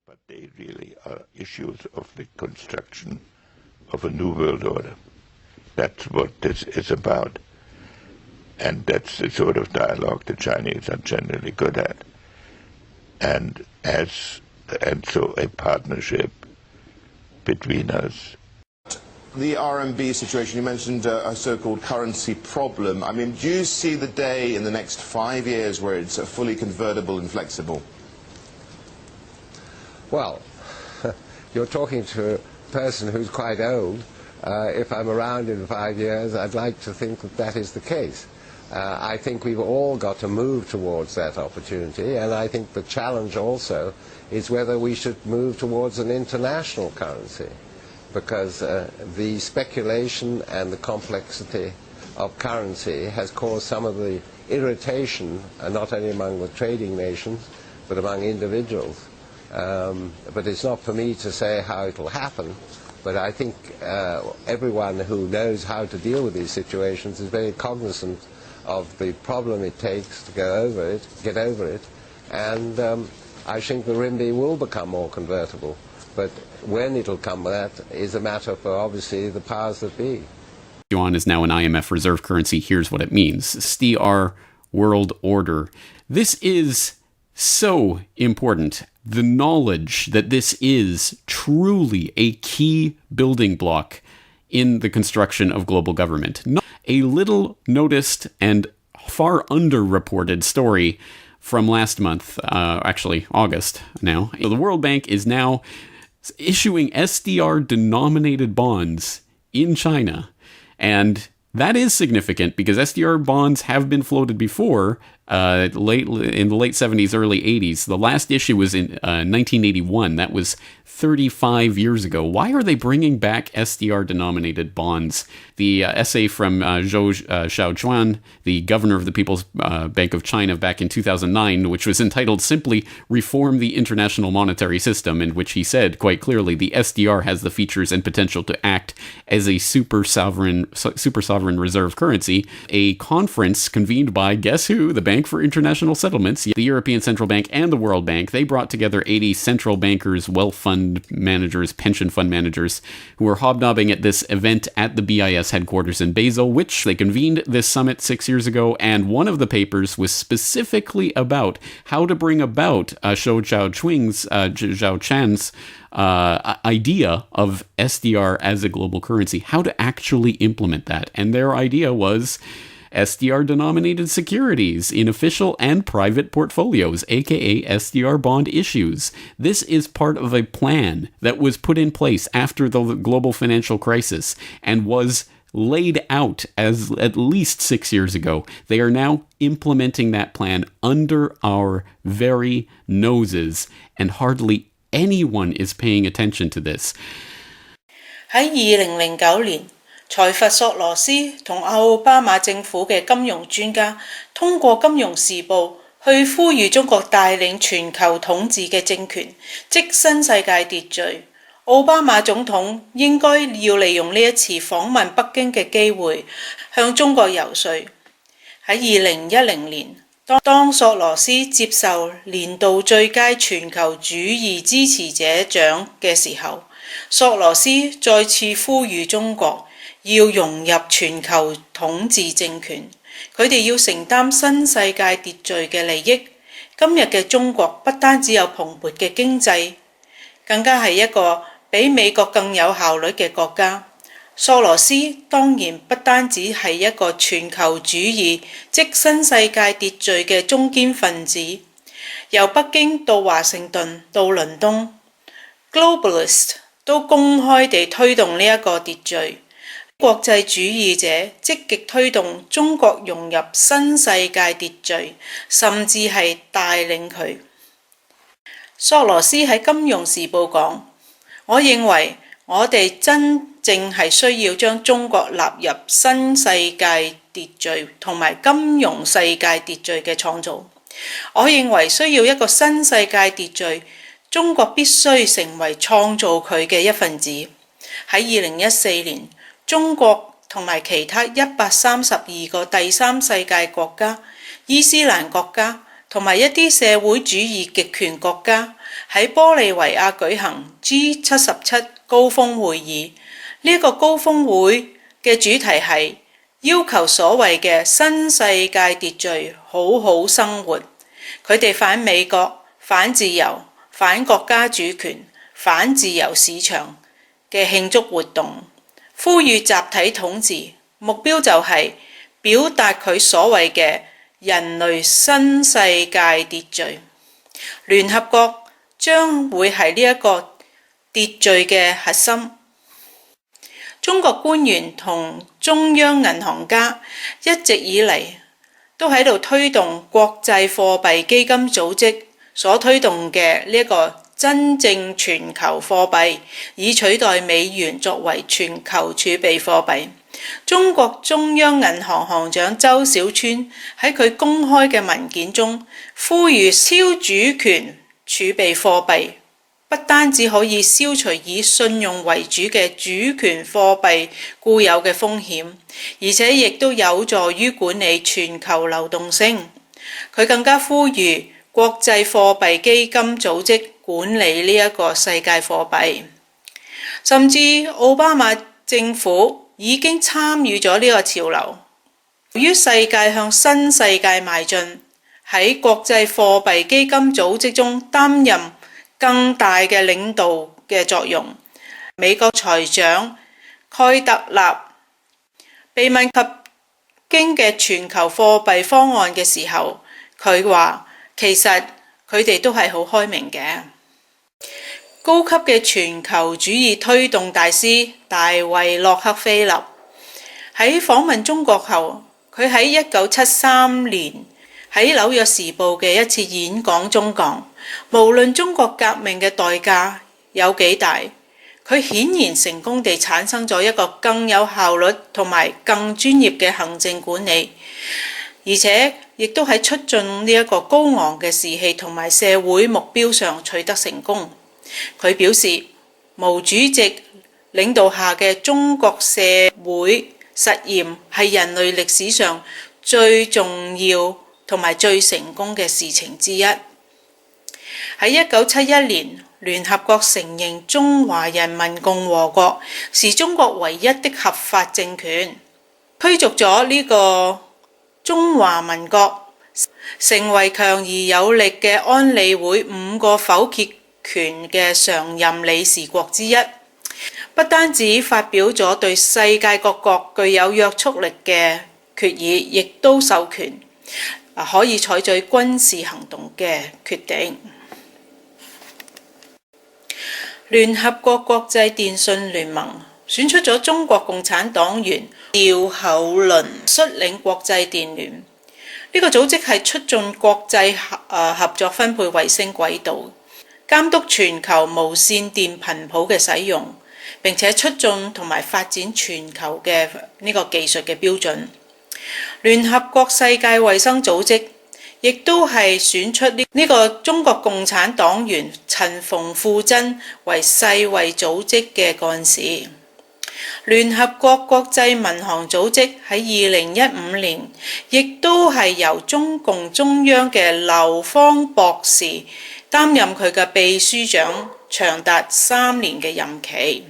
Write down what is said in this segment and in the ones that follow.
But they really are issues of the construction of a new world order. That's what this is about. And that's the sort of dialogue the Chinese are generally good at. And so a partnership between us. The RMB situation, you mentioned a so-called currency problem. I mean, do you see the day in the next 5 years where it's fully convertible and flexible? Well, you're talking to a person who's quite old. If I'm around in 5 years, I'd like to think that that is the case. I think we've all got to move towards that opportunity, and I think the challenge also is whether we should move towards an international currency, because the speculation and the complexity of currency has caused some of the irritation, not only among the trading nations, but among individuals. But it's not for me to say how it will happen, but I think everyone who knows how to deal with these situations is very cognizant of the problem it takes to get over it, and I think the RMB will become more convertible, but when it'll come, that is a matter for obviously the powers that be. Yuan is now an IMF reserve currency. Here's what it means. SDR world order. This is so important. The knowledge that this is truly a key building block in the construction of global government. Not a little noticed and far underreported story from last month, actually August now. The World Bank is now issuing SDR-denominated bonds in China. And that is significant because SDR bonds have been floated before, in the late 70s, early 80s. The last issue was in 1981. That was 35 years ago. Why are they bringing back SDR-denominated bonds? The essay from Zhou Xiaochuan, the governor of the People's Bank of China back in 2009, which was entitled simply Reform the International Monetary System, in which he said quite clearly the SDR has the features and potential to act as a super sovereign reserve currency. A conference convened by, guess who? The Bank for International Settlements, the European Central Bank, and the World Bank. They brought together 80 central bankers, wealth fund managers, pension fund managers, who were hobnobbing at this event at the BIS headquarters in Basel, which they convened this summit 6 years ago, and one of the papers was specifically about how to bring about Zhou Xiaochan's idea of SDR as a global currency, how to actually implement that. And their idea was SDR-denominated securities in official and private portfolios, aka SDR bond issues. This is part of a plan that was put in place after the global financial crisis and was laid out as at least 6 years ago. They are now implementing that plan under our very noses, and hardly anyone is paying attention to this. 喺2009年，財閥索羅斯同奧巴馬政府嘅金融專家通過《金融時報》去呼籲中國帶領全球統治嘅政權，即新世界秩序。奧巴馬總統應該要利用呢一次訪問北京嘅機會，向中國游說。喺2010年，當索羅斯接受年度最佳全球主義支持者獎嘅時候，索羅斯再次呼籲中國要融入全球統治政權，佢哋要承擔新世界秩序嘅利益。今日嘅中國不單只有蓬勃嘅經濟，更加係一個比美國更有效率嘅國家。索羅斯當然不單止係一個全球主義，即新世界秩序嘅中堅分子。由北京到華盛頓到倫敦 ，Globalist 都公開地推動呢一個秩序。國際主義者積極推動中國融入新世界秩序，甚至係帶領佢。索羅斯喺《金融時報》講：我認為我哋真正係需要將中國納入新世界秩序同埋金融世界秩序嘅創造。我認為需要一個新世界秩序，中國必須成為創造佢嘅一份子。喺2014年，中國同埋其他132個第三世界國家、伊斯蘭國家同埋一啲社會主義極權國家喺玻利維亞舉行 G77 高峰會議。呢個高峰會嘅主題係要求所謂嘅新世界秩序好好生活。佢哋反美國、反自由、反國家主權、反自由市場嘅慶祝活動，呼籲集體統治，目標就係表達佢所謂嘅人類新世界秩序。聯合國將會係呢一個秩序嘅核心。中國官員同中央銀行家一直以嚟都喺度推動國際貨幣基金組織所推動嘅呢一個真正全球貨幣，以取代美元作為全球儲備貨幣。中國中央銀行行長周小川喺佢公開嘅文件中呼籲超主權儲備貨幣不單只可以消除以信用為主嘅主權貨幣固有嘅風險，而且亦都有助於管理全球流動性。佢更加呼籲國際貨幣基金組織管理呢一個世界貨幣，甚至奧巴馬政府已經參與咗呢個潮流。由於世界向新世界邁進，喺國際貨幣基金組織中擔任更大嘅領導嘅作用。美國財長蓋特納被問及京嘅全球貨幣方案嘅時候，佢話其實佢哋都係好開明嘅。高級嘅全球主義推動大師大衛洛克菲勒喺訪問中國後，佢喺1973年喺紐約時報嘅一次演講中講，無論中國革命嘅代價有幾大，佢顯然成功地產生咗一個更有效率同埋更專業嘅行政管理，而且亦都喺促進呢一個高昂嘅士氣同埋社會目標上取得成功。佢表示，毛主席領導下嘅中國社會實驗係人類歷史上最重要同埋最成功嘅事情之一。喺1971年，聯合國承認中華人民共和國是中國唯一的合法政權，驅逐咗呢個中華民國，成為強而有力嘅安理會5個否決權嘅常任理事國之一。不單止發表咗對世界各國具有約束力嘅決議，亦都授權可以採取軍事行動嘅決定。聯合國國際電信聯盟選出咗中國共產黨員趙厚麟率領國際電聯。呢個組織係促進國際合作分配衛星軌道，監督全球無線電頻譜嘅使用，並且促進同埋發展全球嘅呢個技術嘅標準。聯合國世界衛生組織亦都係選出呢個中國共產黨員陳馮富珍為世衛組織嘅幹事。聯合國國際民航組織喺2015年亦都係由中共中央嘅劉芳博士擔任佢嘅秘書長，長達3年嘅任期。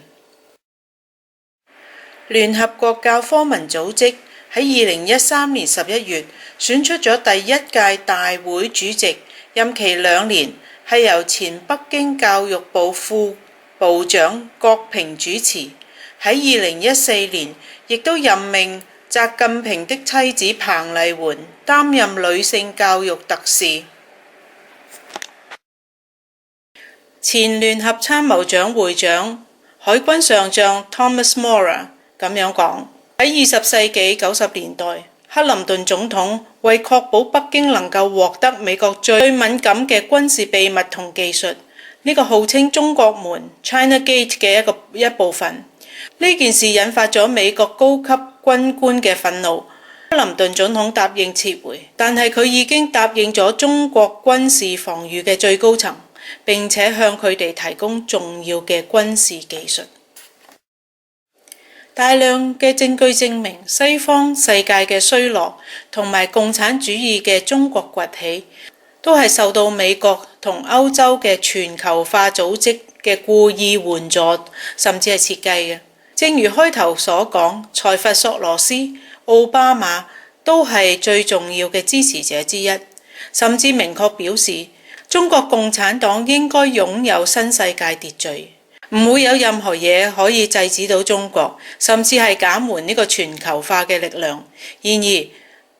聯合國教科文組織喺2013年11月選出咗第1屆大會主席，任期2年，係由前北京教育部副部長郭平主持。喺2014年，亦都任命習近平的妻子彭麗媛擔任女性教育特使。前聯合參謀長會長海軍上將 Thomas Moore 咁樣講：喺20世紀90年代，克林頓總統為確保北京能夠獲得美國最敏感嘅軍事秘密同技術，呢個號稱中國門 China Gate 嘅一部分。呢件事引發咗美國高級軍官嘅憤怒。克林頓總統答應撤回，但係佢已經答應咗中國軍事防禦嘅最高層，並且向佢哋提供重要嘅軍事技術。大量嘅證據證明西方世界嘅衰落同埋共產主義嘅中國崛起，都係受到美國同歐洲嘅全球化組織嘅故意援助，甚至係設計嘅。正如開頭所講，財閥索羅斯、奧巴馬都係最重要嘅支持者之一，甚至明確表示中國共產黨應該擁有新世界秩序，唔會有任何嘢可以制止到中國，甚至係減緩呢個全球化嘅力量。然而，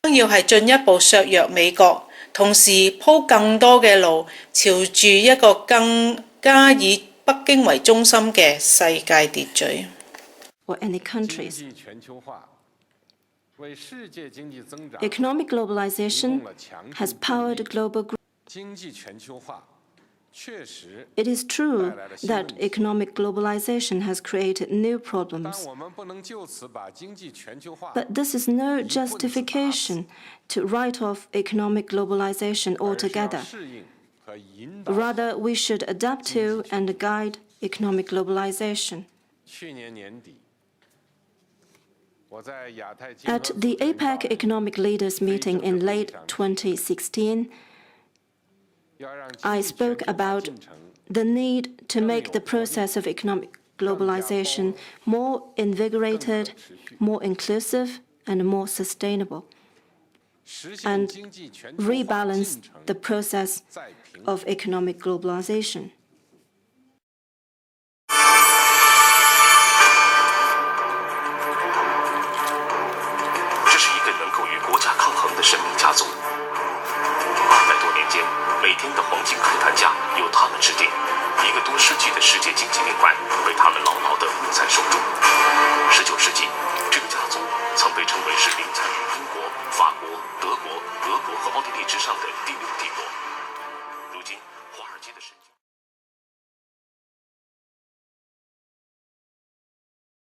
將要係進一步削弱美國，同時鋪更多嘅路，朝住一個更加以北京為中心嘅世界秩序。Or any countries. Economic globalization has powered global growth. It is true that economic globalization has created new problems. But this is no justification to write off economic globalization altogether. Rather, we should adapt to and guide economic globalization. At the APEC Economic Leaders Meeting in late 2016, I spoke about the need to make the process of economic globalization more invigorated, more inclusive, and more sustainable, and rebalance the process of economic globalization. 这是一个能够与国家抗衡的神明家族。200多年间，每天的黄金客单价由他们制定，一个多世纪的世界经济命脉被他们牢牢地握在手中。19世纪，这个家族曾被称为是领在于英国、法国、德国、俄国和奥地利之上的第6帝国。